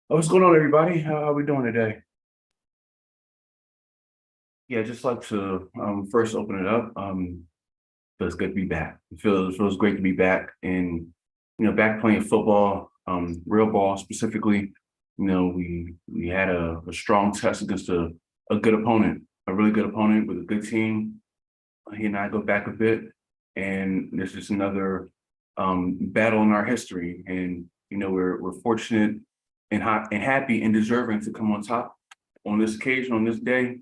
What's going on, everybody? How we doing today? Yeah, just like to first open it up. Feels good to be back. It feels great to be back and back playing football, real ball specifically. We had a strong test against a good opponent, a really good opponent with a good team. He and I go back a bit, and this is another battle in our history. And we're fortunate and hot and happy and deserving to come on top on this occasion, on this day.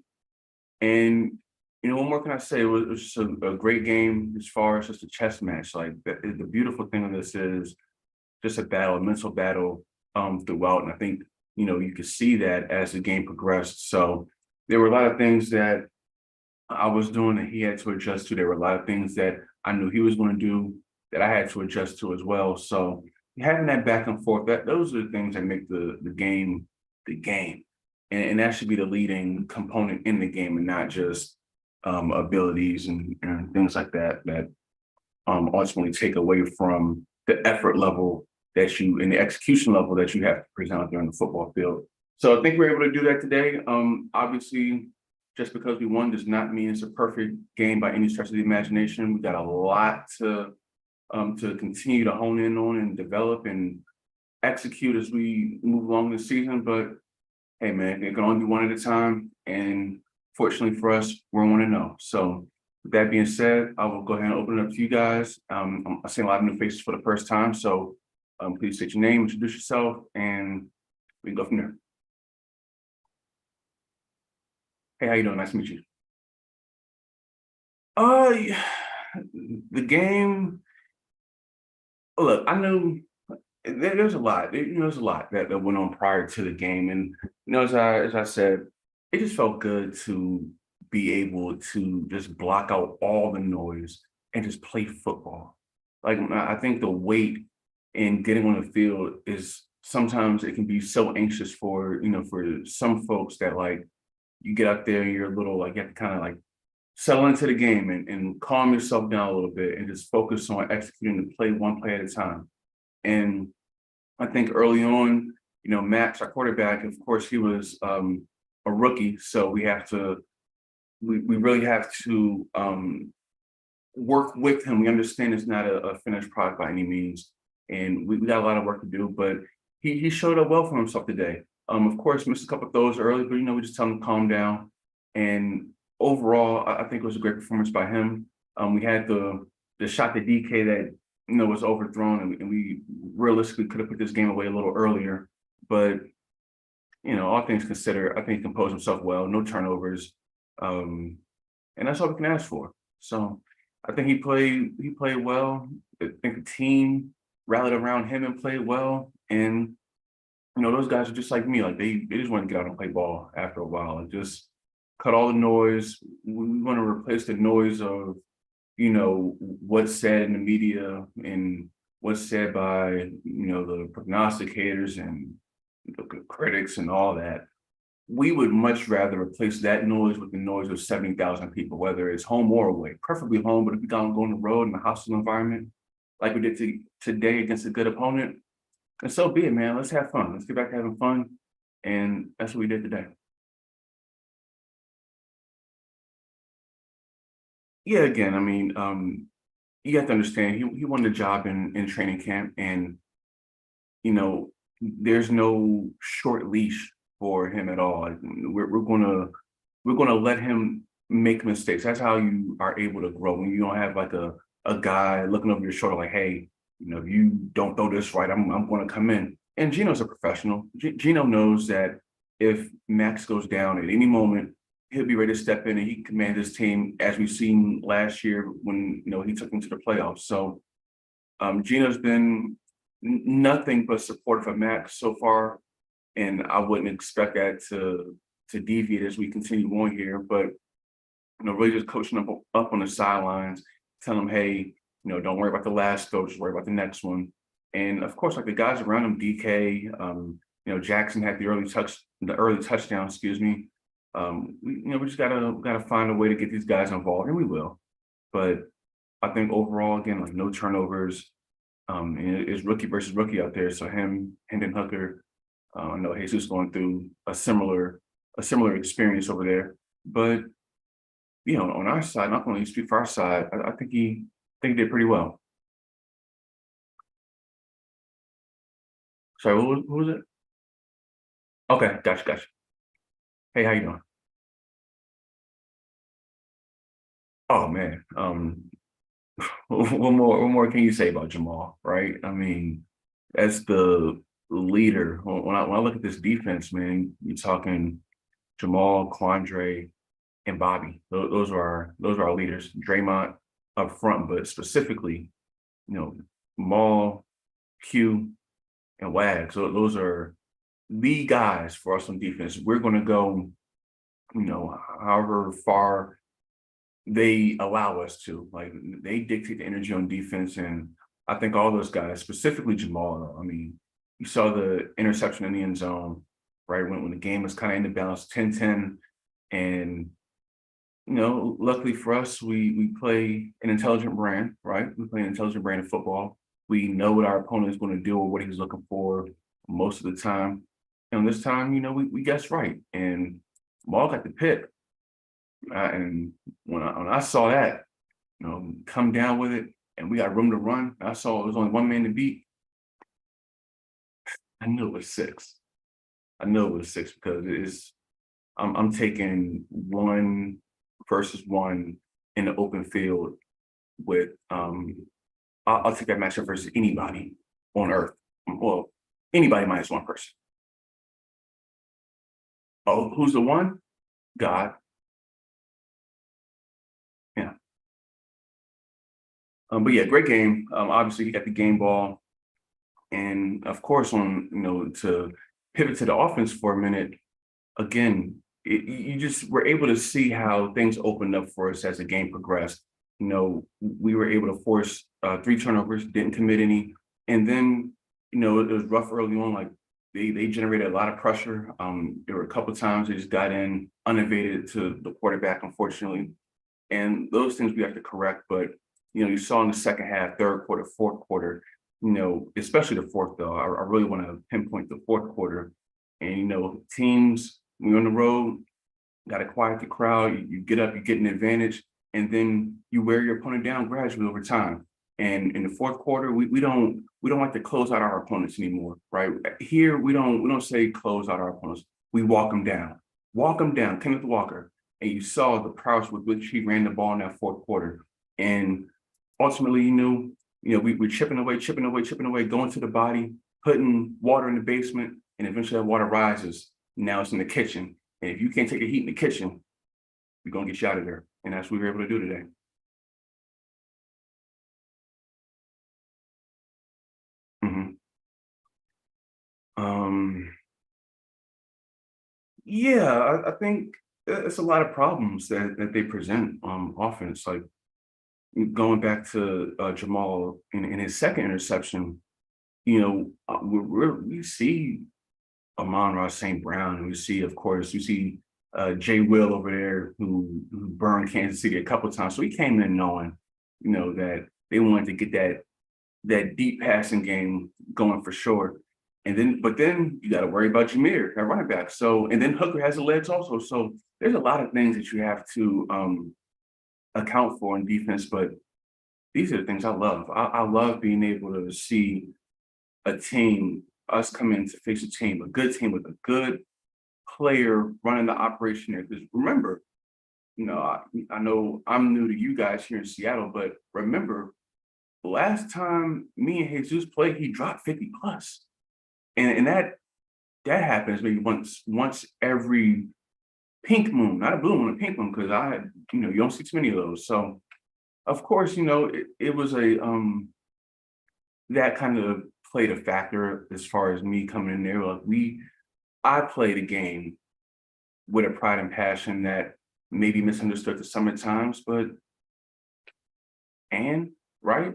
And what more can I say? It was just a great game as far as just a chess match. Like the beautiful thing of this is just a battle, a mental battle throughout. And I think you could see that as the game progressed. So there were a lot of things that I was doing that he had to adjust to. There were a lot of things that I knew he was going to do that I had to adjust to as well. So having that back and forth, that those are the things that make the game the game. And that should be the leading component in the game and not just abilities and things like that that ultimately take away from the effort level that you and the execution level that you have to present out there on the football field. So I think we're able to do that today. Obviously, just because we won does not mean it's a perfect game by any stretch of the imagination. We got a lot to continue to hone in on and develop and execute as we move along this season. But hey, man, it can only be one at a time. And fortunately for us, we're 1-0. So with that being said, I will go ahead and open it up to you guys. I'm seeing a lot of new faces for the first time. So please state your name, introduce yourself, and we can go from there. Hey, how you doing? Nice to meet you. Yeah, the game. Look, I know there's a lot. There's a lot that went on prior to the game, and as I said, it just felt good to be able to just block out all the noise and just play football. Like I think the weight in getting on the field is sometimes it can be so anxious for some folks that like you get out there and you're a little like you have to kind of like settle into the game and calm yourself down a little bit and just focus on executing the play one play at a time. And I think early on, Max, our quarterback, of course, he was a rookie, so we really have to work with him. We understand it's not a finished product by any means, and we got a lot of work to do. But he showed up well for himself today. Of course, missed a couple of throws early, but we just tell him to calm down. And overall, I think it was a great performance by him. We had the shot to DK that was overthrown, and we realistically could have put this game away a little earlier. But all things considered, I think he composed himself well, no turnovers, and that's all we can ask for. So I think he played well. I think the team rallied around him and played well. And those guys are just like me. Like they just want to get out and play ball after a while and just cut all the noise. We want to replace the noise of what's said in the media and what's said by the prognosticators and the critics and all that. We would much rather replace that noise with the noise of 70,000 people, whether it's home or away, preferably home. But if we don't go on the road in a hostile environment, like we did today against a good opponent, and so be it, man. Let's have fun. Let's get back to having fun, and that's what we did today. Yeah, again, I mean, you have to understand he won the job in training camp, and you know, there's no short leash for him at all. Like, we're gonna let him make mistakes. That's how you are able to grow when you don't have like a guy looking over your shoulder like, hey, if you don't throw this right, I'm going to come in. And Gino's a professional. Gino knows that if Max goes down at any moment, he'll be ready to step in and he can command his team as we've seen last year when he took them to the playoffs. So Gino's been nothing but supportive of Max so far, and I wouldn't expect that to deviate as we continue on here. But really just coaching up on the sidelines, telling him, hey, don't worry about the last throw, just worry about the next one. And of course, like the guys around him, DK, Jackson had the early touchdown, excuse me. We just gotta find a way to get these guys involved, and we will. But I think overall, again, like no turnovers. And it's rookie versus rookie out there. So him, Hendon Hooker, I know Jesus going through a similar experience over there. But on our side, not only speak for our side, I think he did pretty well. Sorry, who was it? Okay, gotcha. Hey, how you doing? Oh man, what more can you say about Jamal, right? I mean, as the leader, when I look at this defense, man, you're talking Jamal, Quandre, and Bobby. Those are our leaders. Draymond up front, but specifically, you know, Maul, Q, and Wag. So those are the guys for us on defense. We're going to go, however far they allow us to. Like they dictate the energy on defense, and I think all those guys, specifically Jamal. I mean, you saw the interception in the end zone, right when the game was kind of in the balance, 10-10, and luckily for us, we play an intelligent brand, right? We play an intelligent brand of football. We know what our opponent is going to do or what he's looking for most of the time. And this time, we guessed right, and Maul got the pick. And when I saw that, come down with it, and we got room to run. I saw it was only one man to beat. I knew it was six. I know it was six because I'm taking one versus one in the open field with I'll take that matchup versus anybody on earth. Well, anybody minus one person. Oh, who's the one? God. Yeah. But yeah, great game. Obviously, he got the game ball, and of course, on to pivot to the offense for a minute. Again, you just were able to see how things opened up for us as the game progressed. We were able to force three turnovers, didn't commit any, and then it was rough early on. Like they generated a lot of pressure. There were a couple of times they just got in uninvited to the quarterback, unfortunately, and those things we have to correct. But you saw in the second half, third quarter, fourth quarter, especially the fourth though. I really want to pinpoint the fourth quarter, and teams when you're on the road, got to quiet the crowd. You get up, you get an advantage, and then you wear your opponent down gradually over time. And in the fourth quarter, we don't like to close out our opponents anymore, right? Here we don't say close out our opponents. We walk them down. Kenneth Walker, and you saw the prowess with which he ran the ball in that fourth quarter. And ultimately, we're chipping away, going to the body, putting water in the basement, and eventually that water rises. Now it's in the kitchen. And if you can't take the heat in the kitchen, we're gonna get you out of there. And that's what we were able to do today. Mhm. Um, yeah, I think it's a lot of problems that they present on offense. Like going back to Jamal in his second interception, we see Amon-Ra St. Brown, and we see, of course, we see Jay Will over there who burned Kansas City a couple of times. So he came in knowing, that they wanted to get that deep passing game going for sure. But then you got to worry about Jameer at running back. So and then Hooker has the legs also. So there's a lot of things that you have to account for in defense. But these are the things I love. I love being able to see a team, us come in to face a team, a good team with a good player running the operation there. Because remember, I know I'm new to you guys here in Seattle, but remember, the last time me and Jesus played, he dropped 50 plus. And that happens maybe once every pink moon, not a blue moon, a pink moon, because you don't see too many of those. So of course, it was that kind of played a factor as far as me coming in there. Like I played a game with a pride and passion that may be misunderstood to some at times, but and right,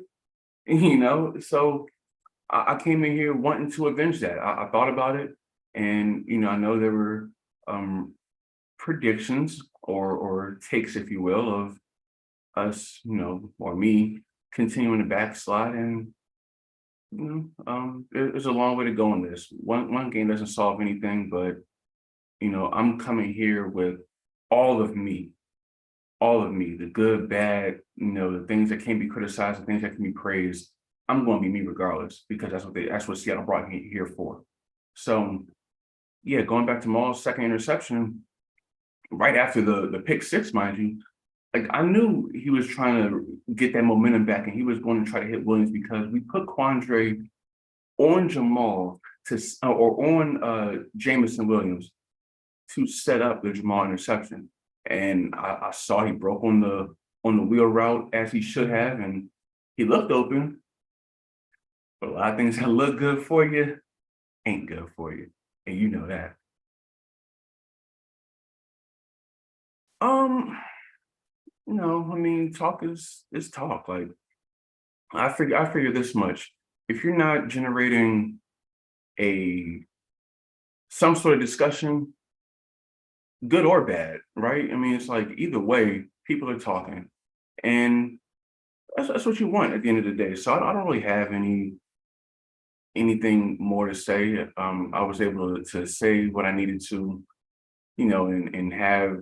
so I came in here wanting to avenge that. I thought about it, and I know there were um, predictions or takes, if you will, of us, or me continuing to backslide, and There's a long way to go in this. One game doesn't solve anything, but I'm coming here with all of me, all of me, the good, bad, the things that can be criticized, the things that can be praised. I'm going to be me regardless because that's what Seattle brought me here for. So yeah, going back to Maul's second interception, right after the pick six, mind you, like I knew he was trying to get that momentum back and he was going to try to hit Williams because we put Quandre on Jamal or on Jamison Williams to set up the Jamal interception. And I saw he broke on the wheel route as he should have, and he looked open. But a lot of things that look good for you ain't good for you, and you know that. Um, I mean, talk is talk. Like I figure this much: if you're not generating a some sort of discussion, good or bad, right? I mean, it's like either way, people are talking, and that's what you want at the end of the day. So I don't really have anything more to say. I was able to say what I needed to, and have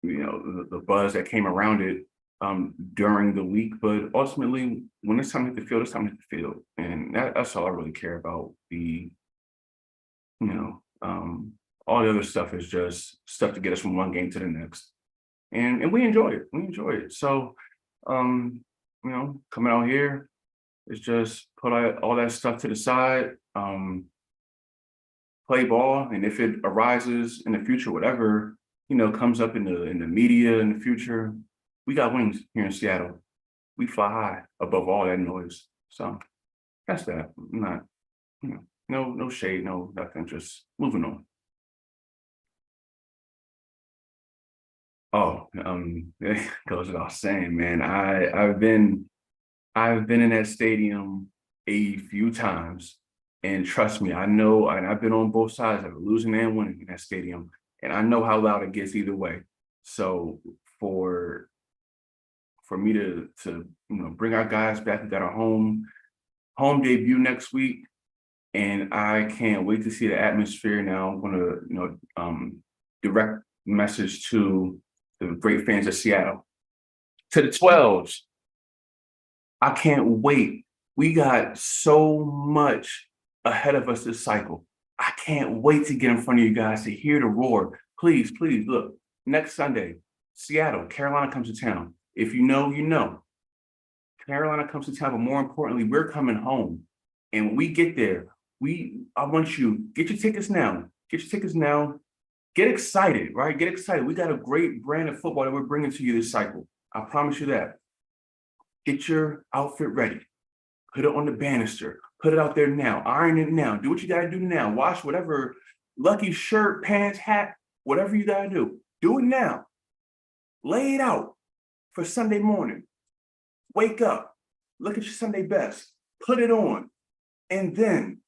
the buzz that came around it during the week. But ultimately, when it's time to hit the field, it's time to hit the field, and that's all I really care about. You know, all the other stuff is just stuff to get us from one game to the next, and we enjoy it. We enjoy it. So, coming out here is just put all that stuff to the side. Play ball, and if it arises in the future, whatever comes up in the media in the future, we got wings here in Seattle. We fly high above all that noise. So that's that. I'm not, no shade, no nothing. Just moving on. Oh, it goes without saying, man. I've been in that stadium a few times, and trust me, I know, and I've been on both sides of it, losing and winning in that stadium, and I know how loud it gets either way. So for for me to bring our guys back, we got our home debut next week, and I can't wait to see the atmosphere. Now I'm gonna direct message to the great fans of Seattle, to the 12s. I can't wait. We got so much ahead of us this cycle. I can't wait to get in front of you guys to hear the roar. Please, please look. Next Sunday, Seattle, Carolina comes to town. If you know, you know. Carolina comes to town, but more importantly, we're coming home. And when we get there, I want you get your tickets now. Get your tickets now. Get excited, right? Get excited. We got a great brand of football that we're bringing to you this cycle. I promise you that. Get your outfit ready. Put it on the banister. Put it out there now. Iron it now. Do what you got to do now. Wash whatever lucky shirt, pants, hat, whatever you got to do. Do it now. Lay it out for Sunday morning. Wake up. Look at your Sunday best. Put it on. And then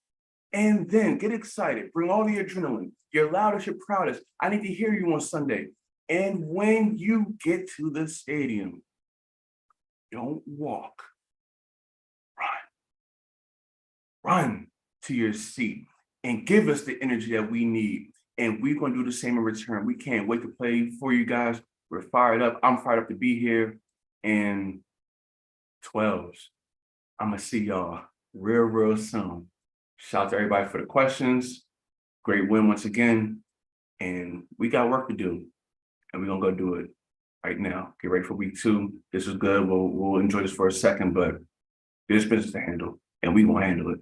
get excited. Bring all the adrenaline. Your loudest, your proudest. I need to hear you on Sunday. And when you get to the stadium, don't walk. Run to your seat and give us the energy that we need. And we're going to do the same in return. We can't wait to play for you guys. We're fired up. I'm fired up to be here. And 12s, I'm going to see y'all real soon. Shout out to everybody for the questions. Great win once again. And we got work to do. And we're going to go do it right now. Get ready for week 2. This is good. We'll enjoy this for a second, but there's business to handle. And we're going to handle it.